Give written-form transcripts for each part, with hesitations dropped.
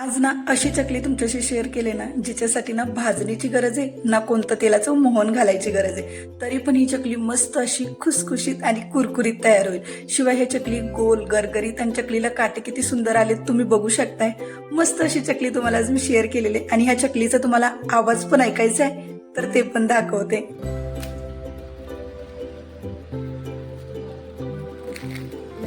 आज ना अशी चकली तुमच्याशी शेअर केली ना, जिच्यासाठी ना भाजणीची गरज आहे ना कोणतं तेलाचं मोहन घालायची गरज आहे, तरी पण ही चकली मस्त अशी खुसखुशीत आणि कुरकुरीत तयार होईल. शिवाय ही चकली गोल गरगरीत आणि चकलीला काटे किती सुंदर आलेत तुम्ही बघू शकताय. मस्त अशी चकली तुम्हाला आज मी शेअर केलेली आहे आणि ह्या चकलीचा तुम्हाला आवाज पण ऐकायचा आहे तर ते पण दाखवते.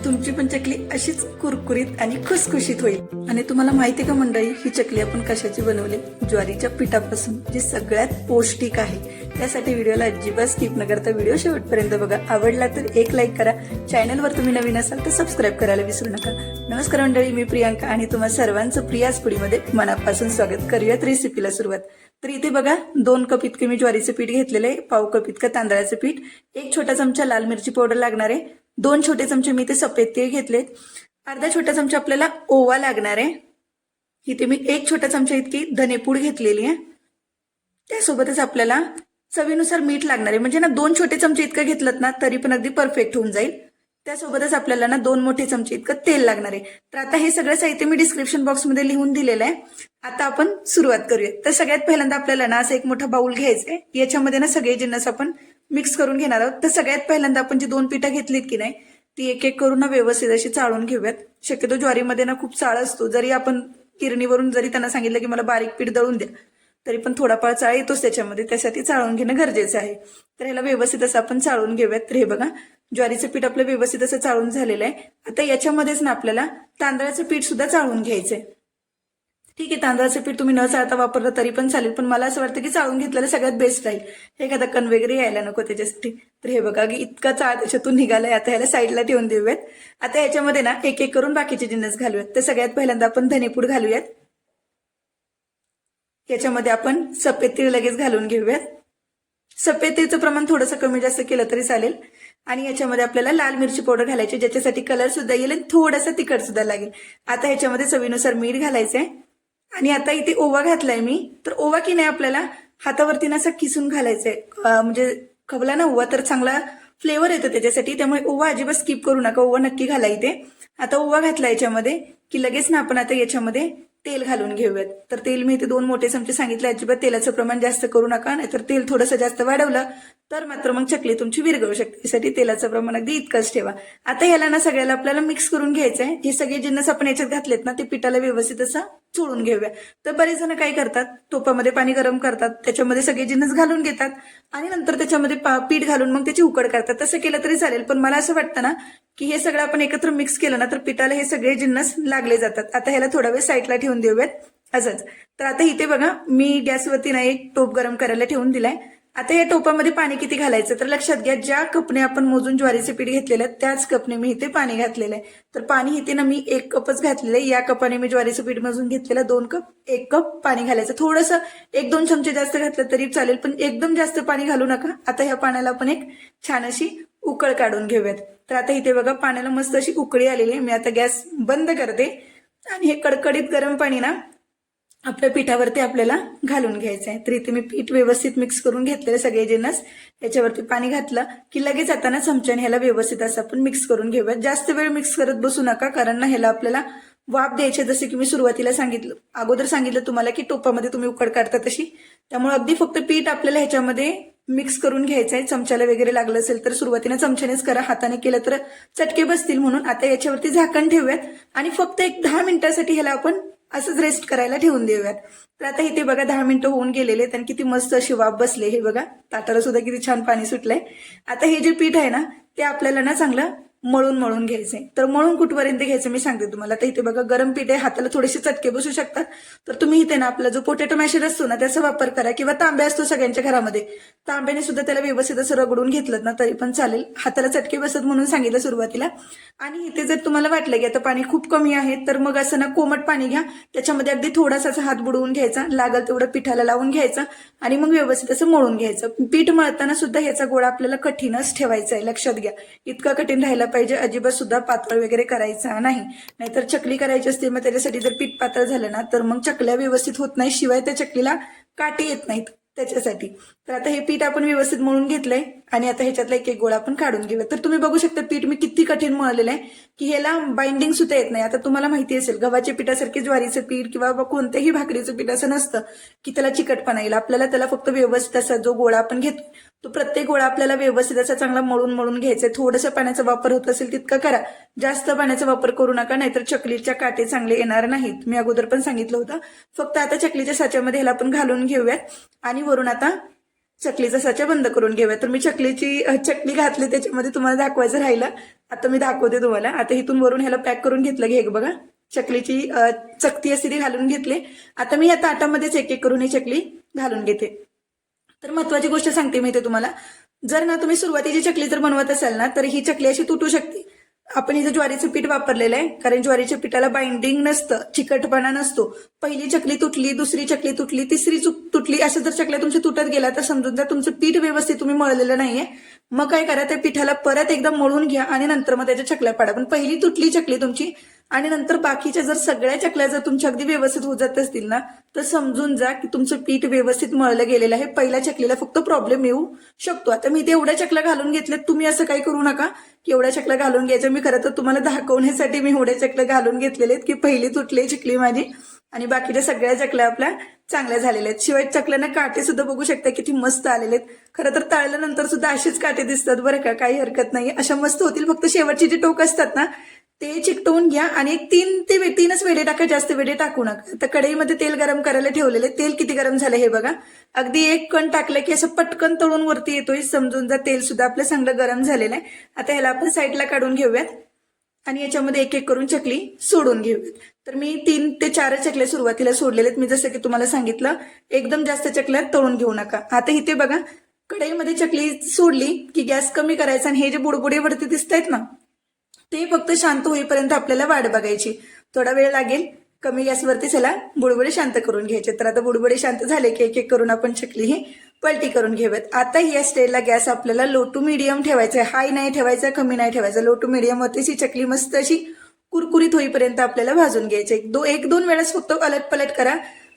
तुमची पण चकली अशीच कुरकुरीत आणि खुसखुशीत होईल. आणि तुम्हाला माहिती का मंडळी, ही चकली आपण कशाची बनवली? ज्वारीच्या पिठापासून, जी सगळ्यात पौष्टिक आहे. त्यासाठी व्हिडिओला अजिबात स्किप न करता व्हिडिओ शेवटपर्यंत बघा. आवडला तर एक लाईक करा. चॅनलवर तुम्ही नवीन असाल तर सबस्क्राईब करायला विसरू नका. नमस्कार मंडळी, मी प्रियांका आणि तुम्हा सर्वांचं प्रियाज पुडीमध्ये मनापासून स्वागत. करूयात रेसिपीला सुरुवात. तर इथे बघा 2 कप इतके मी ज्वारीचं पीठ घेतलेलं आहे, 1/2 कप इतकं तांदळाचं पीठ, 1 छोटा चमचा लाल मिरची पावडर लागणार आहे, 2 छोटे चमचे मी इथे सफेद तीळ घेतलेत, अर्धा छोटा चमचा आपल्याला ओवा लागणार आहे. इथे मी 1 छोटा चमचा इतकी धनेपूड घेतलेली आहे. त्यासोबतच आपल्याला चवीनुसार मीठ लागणार आहे. म्हणजे ना 2 छोटे चमचे इतकं घेतलं ना तरी पण अगदी परफेक्ट होऊन जाईल. त्यासोबतच आपल्याला ना 2 मोठे चमचे इतकं तेल लागणार आहे. तर आता हे सगळं साहित्य मी डिस्क्रिप्शन बॉक्समध्ये लिहून दिलेलं आहे. आता आपण सुरुवात करूया. तर सगळ्यात पहिल्यांदा आपल्याला ना असं एक मोठा बाउल घ्यायचा आहे. याच्यामध्ये ना सगळे जिन्नस आपण मिक्स करून घेणार आहोत. तर सगळ्यात पहिल्यांदा आपण जी 2 पिठं घेतलीत की नाही, ती एक एक करून ना व्यवस्थित अशी चाळून घेऊयात. शक्यतो ज्वारीमध्ये ना खूप चाळ असतो. जरी आपण किरणीवरून जरी त्यांना सांगितलं की मला बारीक पीठ दळून द्या, तरी पण थोडाफार चाळ येतोच त्याच्यामध्ये. त्यासाठी चाळून घेणं गरजेचं आहे. तर ह्याला व्यवस्थित असं आपण चाळून घेऊयात. तर हे बघा, ज्वारीचं पीठ आपलं व्यवस्थित असं चाळून झालेलं आहे. आता याच्यामध्येच ना आपल्याला तांदळाचं पीठ सुद्धा चाळून घ्यायचंय. ठीक आहे, तांदळाचं पीठ तुम्ही न चाळता वापरलं तरी पण चालेल, पण मला असं वाटतं की चाळून घेतलेलं सगळ्यात बेस्ट राहील. एखादा कण वगैरे यायला नको त्याच्यासाठी. तर हे बघा की इतका चाळ त्याच्यातून निघालाय. आता ह्याला साईडला ठेवून देऊयात. आता याच्यामध्ये ना एक एक करून बाकीचे जिन्नस घालूयात. तर सगळ्यात पहिल्यांदा आपण धनेपूड घालूयात. याच्यामध्ये आपण सफेद तीळ लगेच घालून घेऊयात. सफेद तीळचं प्रमाण थोडंसं कमी जास्त केलं तरी चालेल. आणि याच्यामध्ये आपल्याला लाल मिरची पावडर घालायची, ज्याच्यासाठी कलर सुद्धा येईल आणि थोडासा तिखट सुद्धा लागेल. आता ह्याच्यामध्ये चवीनुसार मीठ घालायचंय. आणि आता इथे ओवा घातलाय मी. तर ओवा की नाही आपल्याला हातावरती ना असा किसून घालायचंय. म्हणजे खवला ना ओवा तर चांगला फ्लेवर येतो त्याच्यासाठी. त्यामुळे ओवा अजिबात स्किप करू नका, ओवा नक्की घाला इथे. आता ओवा घातला याच्यामध्ये की लगेच ना आपण आता याच्यामध्ये तेल घालून घेऊयात. तर तेल मी इथे 2 मोठे चमचे सांगितले. अजिबात तेलाचं प्रमाण जास्त करू नका, नाहीतर तेल थोडंसं जास्त वाढवलं तर मात्र मग चकली तुमची विरघळू शकते. यासाठी तेलाचं प्रमाण अगदी इतकंच ठेवा. आता ह्याला ना सगळ्याला आपल्याला मिक्स करून घ्यायचंय. हे सगळे जिन्नस आपण याच्यात घातलेत ना, ते पिठाला व्यवस्थित असं चोळून घेऊया. तर बरेच जण काय करतात, तुपामध्ये पाणी गरम करतात, त्याच्यामध्ये सगळे जिन्नस घालून घेतात आणि नंतर त्याच्यामध्ये पीठ घालून मग त्याची उकड करतात. तसं केलं तरी चालेल, पण मला असं वाटतं ना की हे सगळं आपण एकत्र मिक्स केलं ना तर पिठाला हे सगळे जिन्नस लागले जातात. आता ह्याला थोडा वेळ साईडला ठेवून देऊयात असंच. तर आता इथे बघा, मी गॅसवरती ना एक टोप गरम करायला ठेवून दिलाय. आता या टोपामध्ये पाणी किती घालायचं तर लक्षात घ्या, ज्या कपने आपण मोजून ज्वारीचे पीठ घेतलेलं आहे त्याच कपने मी इथे पाणी घातलेलं आहे. तर पाणी इथे ना मी 1 कपच घातलेलं आहे. या कपाने मी ज्वारीचं पीठ मोजून घेतलेलं 2 कप, 1 कप पाणी घालायचं. थोडंसं 1-2 चमचे जास्त घातलं तरी चालेल, पण एकदम जास्त पाणी घालू नका. आता ह्या पाण्याला आपण एक छान अशी उकळ काढून घेऊयात. तर आता इथे बघा पाण्याला मस्त अशी उकळी आलेली आहे. मी आता गॅस बंद करते आणि हे कडकडीत गरम पाणी ना आपल्या पिठावरती आपल्याला घालून घ्यायचं आहे. तर इथे मी पीठ व्यवस्थित मिक्स करून घेतलेले सगळे जिन्नस. याच्यावरती पाणी घातलं की लगेच आता ना चमच्याने ह्याला व्यवस्थित असं आपण मिक्स करून घेऊयात. जास्त वेळ मिक्स करत बसू नका, कारण ना ह्याला आपल्याला वाफ द्यायची, जसे की मी सुरुवातीला अगोदर सांगितलं तुम्हाला की टोपामध्ये तुम्ही उकड काढता तशी. त्यामुळे अगदी फक्त पीठ आपल्याला ह्याच्यामध्ये मिक्स करून घ्यायचंय. चमच्याला वगैरे लागलं असेल तर सुरुवातीला चमच्यानेच करा, हाताने केलं तर चटके बसतील म्हणून. आता याच्यावरती झाकण ठेवूयात आणि फक्त एक 10 मिनिटासाठी ह्याला आपण असंच रेस्ट करायला ठेवून देऊयात. तर आता इथे बघा 10 मिनिटं होऊन गेलेले आणि किती मस्त अशी वाफ बसले. हे बघा ताटाला सुद्धा किती छान पाणी सुटलंय. आता हे जे पीठ आहे ना ते आपल्याला ना चांगलं मळून घ्यायचंय. तर मळून कुठपर्यंत घ्यायचं मी सांगते तुम्हाला. तर इथे बघा गरम पीठ आहे, हाताला थोडेसे चटके बसू शकतात. तर तुम्ही इथे ना आपला जो पोटॅटो मॅशर असतो ना त्याचा वापर करा, किंवा तांब्या असतो सगळ्यांच्या घरामध्ये, तांब्याने सुद्धा त्याला व्यवस्थित असं रगडून घेतलं ना तरी पण चालेल. हाताला चटके बसत म्हणून सांगितलं सुरुवातीला. आणि इथे जर तुम्हाला वाटलं की आता पाणी खूप कमी आहे तर मग असं ना कोमट पाणी घ्या, त्याच्यामध्ये अगदी थोडासा हात बुडवून घ्यायचा, लागल तेवढं पिठाला लावून घ्यायचं आणि मग व्यवस्थित असं मळून घ्यायचं. पीठ मळताना सुद्धा ह्याचा गोळा आपल्याला कठीणच ठेवायचा आहे, लक्षात घ्या. इतका कठीण राहायला पाहिजे, अजिबात सुद्धा पातळ वगैरे करायचा नाही. नाहीतर चकली करायची असते, मग त्याच्यासाठी जर पीठ पातळ झालं ना तर मग चकल्या व्यवस्थित होत नाही, शिवाय त्या चकलीला काटे येत नाहीत. त्याच्यासाठी. तर आता हे पीठ आपण व्यवस्थित मळून घेतलंय आणि आता ह्याच्यातला एक एक गोळा आपण काढून घेऊया. तर तुम्ही बघू शकता पीठ मी किती कठीण मळलेलं आहे की ह्याला बाइंडिंग सुद्धा येत नाही. आता तुम्हाला माहिती असेल गव्हाच्या पिठासारखे ज्वारीचं पीठ किंवा कोणत्याही भाकरीचं पीठ असं नसतं की त्याला चिकटपणा येईल. आपल्याला त्याला फक्त व्यवस्थित असा जो गोळा आपण घेतो तो प्रत्येक गोळा आपल्याला व्यवस्थित असा चांगला मळून घ्यायचा. थोडंसं पाण्याचा वापर होत असेल तितका करा, जास्त पाण्याचा वापर करू नका, नाहीतर चकलीच्या काटे चांगले येणार नाहीत. मी अगोदर पण सांगितलं होतं. फक्त आता चकलीच्या साच्यामध्ये ह्याला आपण घालून घेऊयात आणि वरून आता चकलीचा साचा बंद करून घेऊया. तर मी चकली घातली त्याच्यामध्ये तुम्हाला दाखवायचं राहिलं, आता मी दाखवते तुम्हाला. आता इथून वरून ह्याला पॅक करून घेतलं. घे बघा चकलीची चकती अशी ती घालून घेतली. आता मी या ताटामध्येच एक एक करून ही चकली घालून घेते. तर महत्वाची गोष्ट सांगते मी ते तुम्हाला, जर ना तुम्ही सुरुवातीची चकली जर बनवत असाल ना तर ही चकली अशी तुटू शकते. आपण इथं ज्वारीचं पीठ वापरलेलं आहे, कारण ज्वारीच्या पिठाला बाइंडिंग नसतं, चिकटपणा नसतो. पहिली चकली तुटली, दुसरी चकली तुटली, तिसरी तुटली, असं जर चकल्या तुमच्या तुटत गेला तर समजून जा तुमचं पीठ व्यवस्थित तुम्ही मळलेलं नाहीये. मग काय करा, त्या पिठाला परत एकदा मळून घ्या आणि नंतर मग त्याच्या चकल्या पाडा. पण पहिली तुटली चकली तुमची आणि नंतर बाकीच्या जर सगळ्या चकल्या जर तुमच्या अगदी व्यवस्थित होत जात असतील ना तर समजून जा की तुमचं पीठ व्यवस्थित मळलं गेलेलं आहे. पहिल्या चकलीला फक्त प्रॉब्लेम येऊ शकतो. आता मी ते एवढ्या चकल्या घालून घेतल्यात, तुम्ही असं काही करू नका की एवढ्या चकल्या घालून घ्यायच्या. मी खरं तर तुम्हाला दाखवण्यासाठी मी एवढ्या चकल्या घालून घेतलेल्या आहेत की पहिली तुटली चकली माझी आणि बाकीच्या सगळ्या चकल्या आपल्या चांगल्या झालेल्या आहेत. शिवाय चकल्यांना काटे सुद्धा बघू शकता किती मस्त आलेले आहेत. खरं तर तळल्यानंतर सुद्धा असेच काटे दिसतात बरं का, काही हरकत नाही, अशा मस्त होतील. फक्त शेवटचे जे टोक असतात ना ते चिकटवून घ्या आणि एक 3 वेडे टाका, जास्त वेडे टाकू नका. तर कढईमध्ये तेल गरम करायला ठेवलेले, तेल किती गरम झालं हे बघा. अगदी एक कण टाकलं की असं पटकन तळून वरती येतोय, समजून जा तेल सुद्धा आपलं चांगलं गरम झालेलं आहे. आता ह्याला आपण साईडला काढून घेऊयात आणि याच्यामध्ये एक एक करून चकली सोडून घेऊयात. तर मी 3 ते 4 चकल्या सुरुवातीला सोडलेल्या आहेत. मी जसं की तुम्हाला सांगितलं एकदम जास्त चकल्या तळून घेऊ नका. आता इथे बघा कढईमध्ये चकली सोडली की गॅस कमी करायचा आणि हे जे बुडबुडे वरती दिसत आहेत ना ते फक्त शांत होईपर्यंत आपल्याला वाट बघायची. थोडा वेळ लागेल, कमी गॅसवरती त्याला बुडबुडे शांत करून घ्यायचे. तर आता बुडबुडे शांत झाले की एक एक करून आपण चकली ही पलटी करून घेऊयात. आता या स्टेजला गॅस आपल्याला लो टू मीडियम ठेवायचा आहे, हाय नाही ठेवायचा, कमी नाही ठेवायचा. लो टू मीडियम वरतीच ही चकली मस्त अशी कुरकुरीत होईपर्यंत आपल्याला भाजून घ्यायचे. 1-2 वेळेस फक्त अलट पलट करा,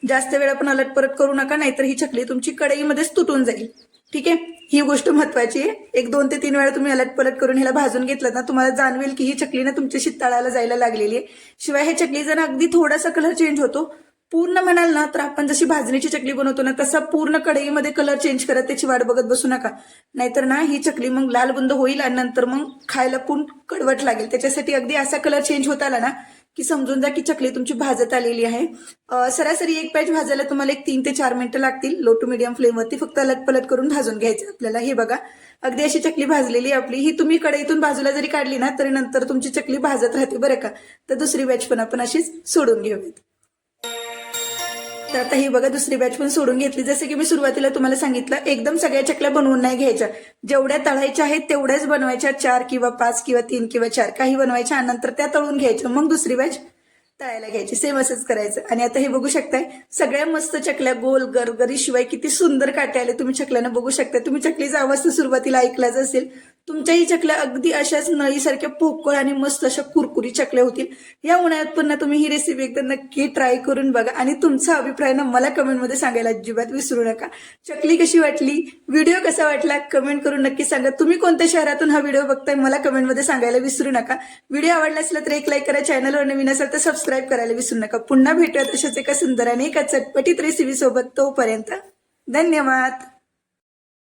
जास्त वेळा पण अलट परत करू नका, नाहीतर ही चकली तुमची कढईमध्येच तुटून जाईल. ठीक आहे, ही गोष्ट महत्वाची आहे. 1-2 ते 3 वेळा तुम्ही अलट पलट करून ह्याला भाजून घेतलं ना तुम्हाला जाणवेल की ही चकली ना तुमच्याशी तळाला जायला लागलेली आहे. शिवाय हे चकली जर अगदी थोडासा कलर चेंज होतो, पूर्ण म्हणाल ना तर आपण जशी भाजणीची चकली बनवतो ना तसा पूर्ण कढईमध्ये कलर चेंज करत त्याची वाट बघत बसू नका, नाहीतर ना ही चकली मग लाल बुंद होईल आणि नंतर मग खायला पण कडवट लागेल. त्याच्यासाठी अगदी असा कलर चेंज होत आला ना की समजून जा की चकली तुमची भाजत आलेली आहे. सरासरी एक बॅच भाजायला तुम्हाला 3 ते 4 मिनिटं लागतील लो टू मीडियम फ्लेमवरती. फक्त अलट पलट करून भाजून घ्यायचं आपल्याला. हे बघा अगदी अशी चकली भाजलेली आपली. ही तुम्ही कढईतून बाजूला जरी काढली ना तरी नंतर तुमची चकली भाजत राहते बरं का. तर दुसरी बॅच पण आपण अशीच सोडून घेऊयात. तर आता ही बघा दुसरी बॅच पण सोडून घेतली. जसं की मी सुरुवातीला तुम्हाला सांगितलं एकदम सगळ्या चकल्या बनवून नाही घ्यायच्या, जेवढ्या तळायच्या आहेत तेवढ्याच बनवायच्या. 4 किंवा 5 किंवा 3 किंवा 4 काही बनवायच्या आणि नंतर त्या तळून घ्यायच्या, मग दुसरी बॅच तळायला घ्यायची. सेम असंच करायचं. आणि आता हे बघू शकताय सगळ्या मस्त चकल्या गोल गरगरी, शिवाय किती सुंदर काटे आले तुम्ही चकल्यानं बघू शकता. तुम्ही चकलीचा आवाज तर सुरुवातीला ऐकलाच असेल. तुमच्याही चकल्या अगदी अशाच नळीसारख्या पोकळ आणि मस्त अशा कुरकुरी चकल्या होतील. या उन्हाळ्यात पण ना तुम्ही ही रेसिपी एकदा नक्की ट्राय करून बघा आणि तुमचा अभिप्राय ना मला कमेंटमध्ये सांगायला अजिबात विसरू नका. चकली कशी वाटली, व्हिडिओ कसा वाटला कमेंट करून नक्की सांगा. तुम्ही कोणत्या शहरातून हा व्हिडिओ बघताय मला कमेंटमध्ये सांगायला विसरू नका. व्हिडिओ आवडला असला तर एक लाईक करा, चॅनलवर नवीन असेल तर सबस्क्राईब करायला विसरू नका. पुन्हा भेटूया तशाच एका सुंदर आणि एका चटपटीत रेसिपी सोबत. तोपर्यंत धन्यवाद.